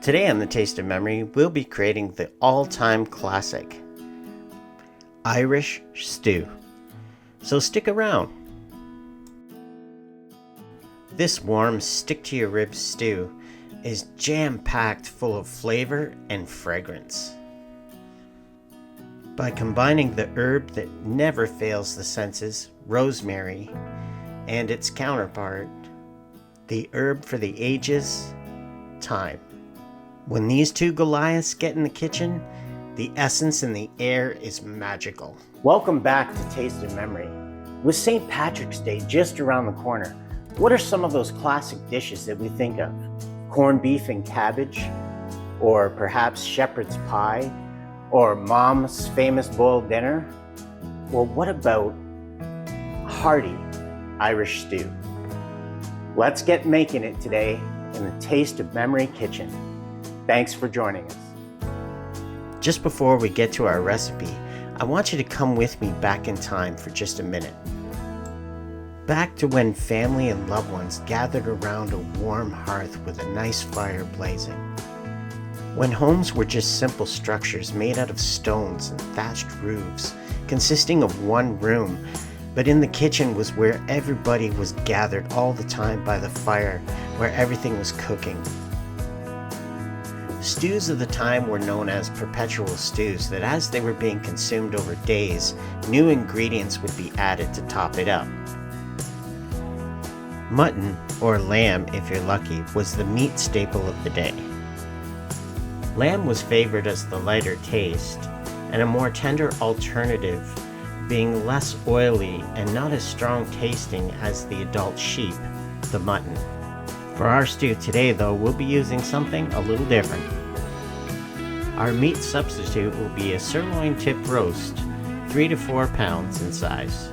Today on the Taste of Memory, we'll be creating the all-time classic, Irish stew. So stick around. This warm, stick-to-your-ribs stew is jam-packed full of flavor and fragrance. By combining the herb that never fails the senses, rosemary, and its counterpart, the herb for the ages, thyme. When these two Goliaths get in the kitchen, the essence in the air is magical. Welcome back to Taste of Memory. With St. Patrick's Day just around the corner, what are some of those classic dishes that we think of? Corned beef and cabbage? Or perhaps shepherd's pie? Or mom's famous boiled dinner? Well, what about hearty Irish stew? Let's get making it today in the Taste of Memory kitchen. Thanks for joining us. Just before we get to our recipe, I want you to come with me back in time for just a minute. Back to when family and loved ones gathered around a warm hearth with a nice fire blazing. When homes were just simple structures made out of stones and thatched roofs, consisting of one room, but in the kitchen was where everybody was gathered all the time by the fire, where everything was cooking. Stews of the time were known as perpetual stews, that as they were being consumed over days, new ingredients would be added to top it up. Mutton, or lamb if you're lucky, was the meat staple of the day. Lamb was favored as the lighter taste, and a more tender alternative, being less oily and not as strong tasting as the adult sheep, the mutton. For our stew today though, we'll be using something a little different. Our meat substitute will be a sirloin tip roast, 3 to 4 pounds in size.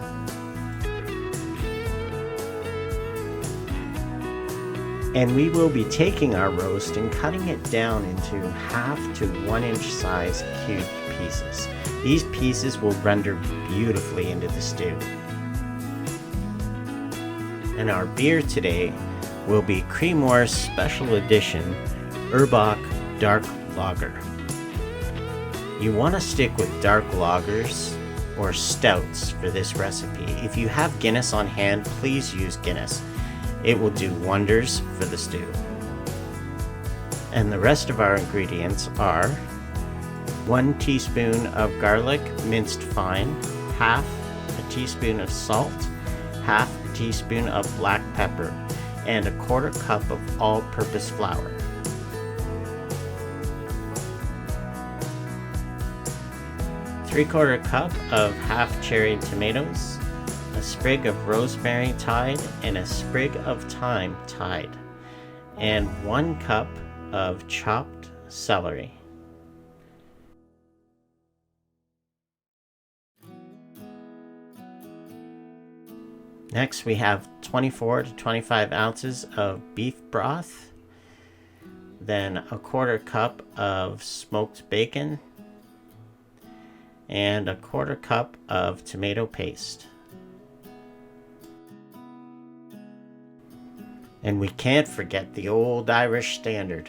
And we will be taking our roast and cutting it down into 1/2 to 1 inch size cubed pieces. These pieces will render beautifully into the stew. And our beer today will be Creamore's Special Edition Urbach Dark Lager. You want to stick with dark lagers or stouts for this recipe. If you have Guinness on hand, please use Guinness. It will do wonders for the stew. And the rest of our ingredients are 1 teaspoon of garlic minced fine, 1/2 a teaspoon of salt, 1/2 a teaspoon of black pepper, and 1/4 cup of all-purpose flour. ¾ cup of half-cherry tomatoes, a sprig of rosemary tied, and a sprig of thyme tied, and 1 cup of chopped celery. Next, we have 24 to 25 ounces of beef broth, then 1/4 cup of smoked bacon, and 1/4 cup of tomato paste. And we can't forget the old Irish standard,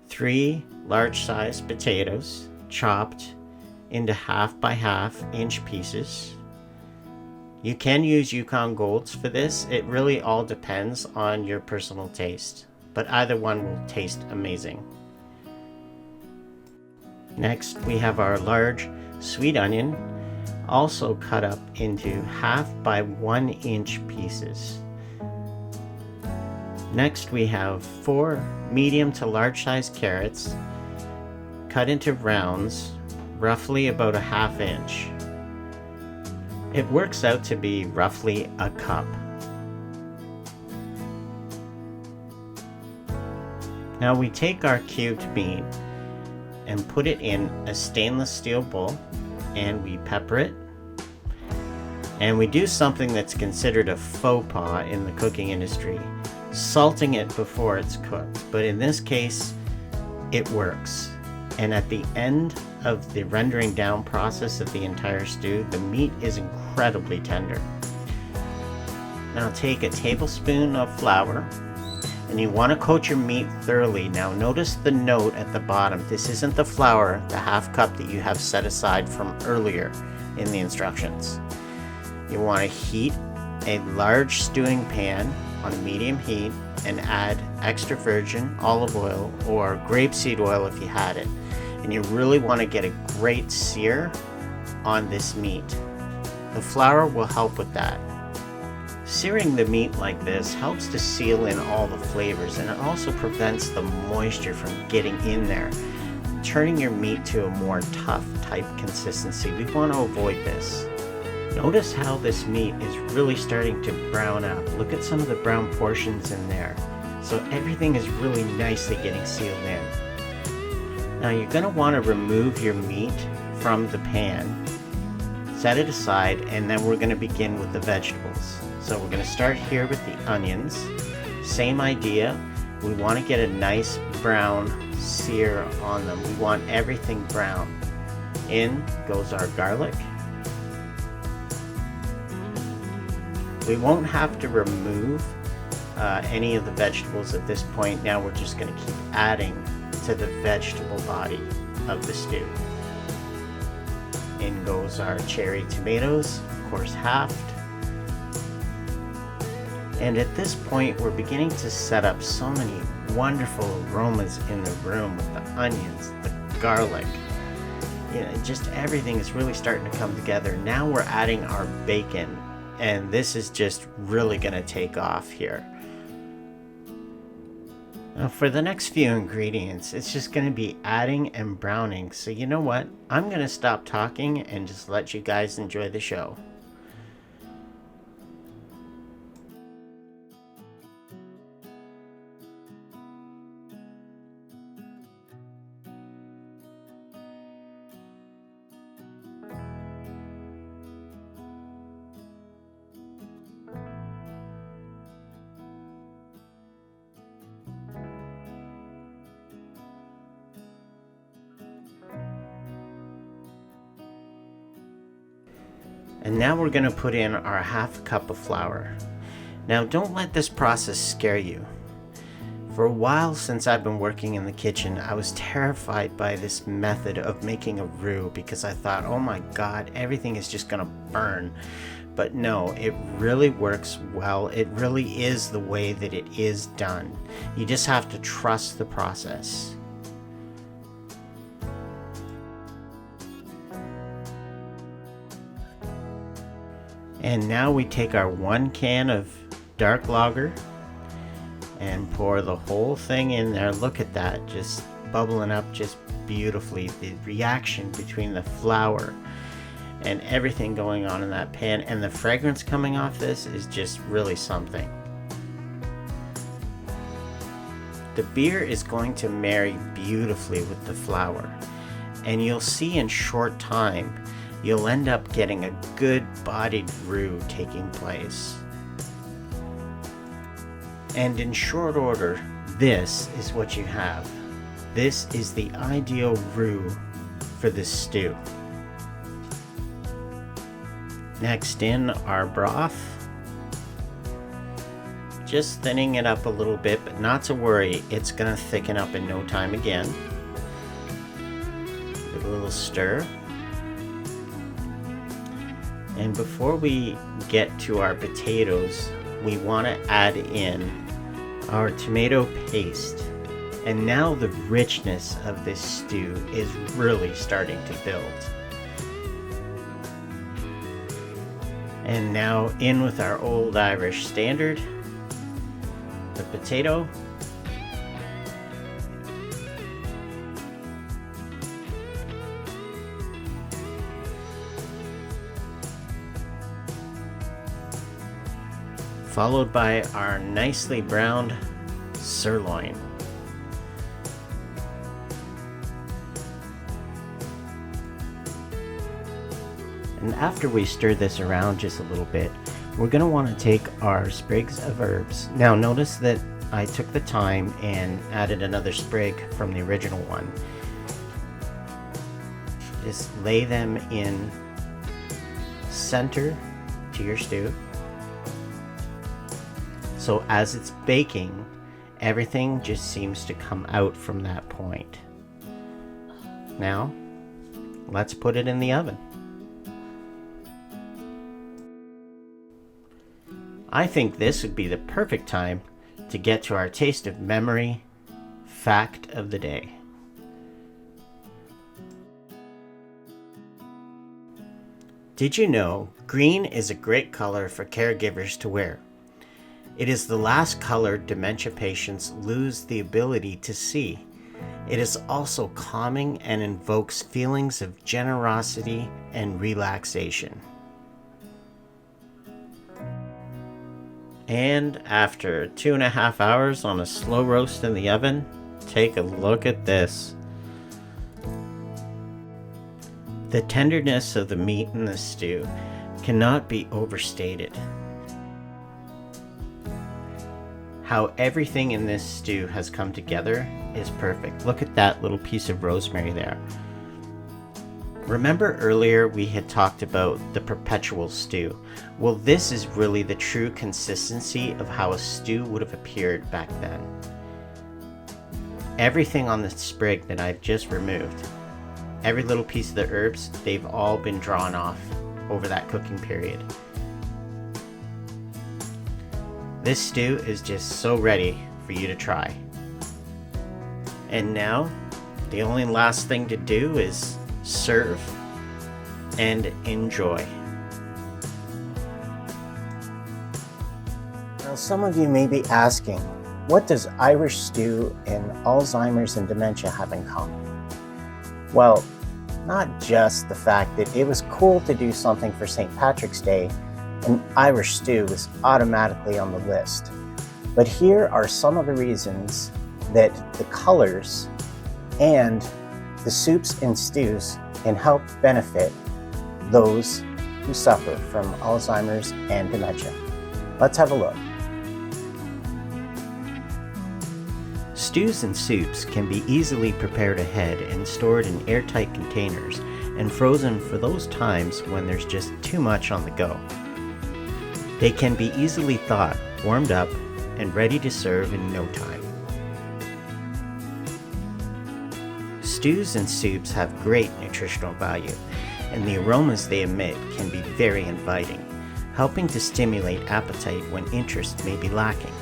3 large-sized potatoes chopped into 1/2 by 1/2 inch pieces. You can use Yukon Golds for this. It really all depends on your personal taste, but either one will taste amazing. Next, we have our large sweet onion, also cut up into 1/2 by 1 inch pieces. Next, we have 4 medium to large sized carrots, cut into rounds, roughly about 1/2 inch. It works out to be roughly a cup. Now we take our cubed meat and put it in a stainless steel bowl, and we pepper it. And we do something that's considered a faux pas in the cooking industry, salting it before it's cooked. But in this case, it works. And at the end of the rendering down process of the entire stew, the meat is incredibly tender. Now take a tablespoon of flour, And you want to coat your meat thoroughly. Now notice the note at the bottom. This isn't the flour, the half cup that you have set aside from earlier in the instructions. You want to heat a large stewing pan on medium heat and add extra virgin olive oil or grapeseed oil if you had it. And you really want to get a great sear on this meat. The flour will help with that. Searing the meat like this helps to seal in all the flavors, and it also prevents the moisture from getting in there, turning your meat to a more tough type consistency. We want to avoid this. Notice how this meat is really starting to brown up. Look at some of the brown portions in there. So everything is really nicely getting sealed in. Now you're going to want to remove your meat from the pan, set it aside, and then we're going to begin with the vegetables. So we're going to start here with the onions. Same idea. We want to get a nice brown sear on them. We want everything brown. In goes our garlic. We won't have to remove any of the vegetables at this point. Now we're just going to keep adding to the vegetable body of the stew. In goes our cherry tomatoes, of course halved. And at this point, we're beginning to set up so many wonderful aromas in the room with the onions, the garlic. You know, just everything is really starting to come together. Now we're adding our bacon, and this is just really going to take off here. Now for the next few ingredients, it's just going to be adding and browning. So you know what? I'm going to stop talking and just let you guys enjoy the show. And now we're going to put in our half cup of flour. Now don't let this process scare you. For a while since I've been working in the kitchen, I was terrified by this method of making a roux because I thought, oh my God, everything is just going to burn. But no, it really works well. It really is the way that it is done. You just have to trust the process. And now we take our 1 can of dark lager and pour the whole thing in there. Look at that, just bubbling up just beautifully. The reaction between the flour and everything going on in that pan, and the fragrance coming off this is just really something. The beer is going to marry beautifully with the flour, and you'll see in short time you'll end up getting a good bodied roux taking place. And in short order, this is what you have. This is the ideal roux for this stew. Next in our broth. Just thinning it up a little bit, but not to worry, it's gonna thicken up in no time again. Give it a little stir. And before we get to our potatoes, we want to add in our tomato paste. And now the richness of this stew is really starting to build. And now in with our old Irish standard, the potato. Followed by our nicely browned sirloin. And after we stir this around just a little bit, we're going to want to take our sprigs of herbs. Now notice that I took the thyme and added another sprig from the original one. Just lay them in center to your stew. So as it's baking, everything just seems to come out from that point. Now, let's put it in the oven. I think this would be the perfect time to get to our taste of memory fact of the day. Did you know green is a great color for caregivers to wear? It is the last color dementia patients lose the ability to see. It is also calming and invokes feelings of generosity and relaxation. And after 2.5 hours on a slow roast in the oven, take a look at this. The tenderness of the meat in the stew cannot be overstated. How everything in this stew has come together is perfect. Look at that little piece of rosemary there. Remember earlier we had talked about the perpetual stew? Well, this is really the true consistency of how a stew would have appeared back then. Everything on the sprig that I've just removed, every little piece of the herbs, they've all been drawn off over that cooking period. This stew is just so ready for you to try. And now, the only last thing to do is serve and enjoy. Now, some of you may be asking, what does Irish stew and Alzheimer's and dementia have in common? Well, not just the fact that it was cool to do something for St. Patrick's Day, and Irish stew was automatically on the list. But here are some of the reasons that the colors and the soups and stews can help benefit those who suffer from Alzheimer's and dementia. Let's have a look. Stews and soups can be easily prepared ahead and stored in airtight containers and frozen for those times when there's just too much on the go. They can be easily thawed, warmed up, and ready to serve in no time. Stews and soups have great nutritional value, and the aromas they emit can be very inviting, helping to stimulate appetite when interest may be lacking.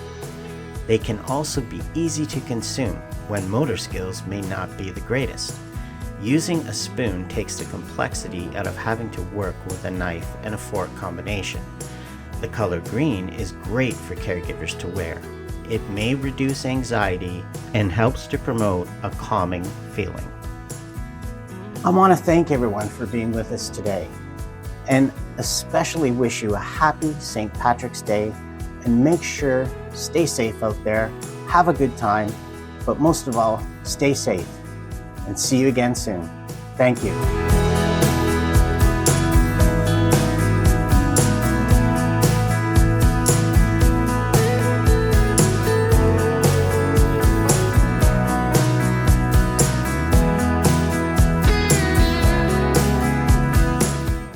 They can also be easy to consume when motor skills may not be the greatest. Using a spoon takes the complexity out of having to work with a knife and a fork combination. The color green is great for caregivers to wear. It may reduce anxiety and helps to promote a calming feeling. I want to thank everyone for being with us today, and especially wish you a happy St. Patrick's Day, and make sure, stay safe out there, have a good time, but most of all, stay safe, and see you again soon. Thank you.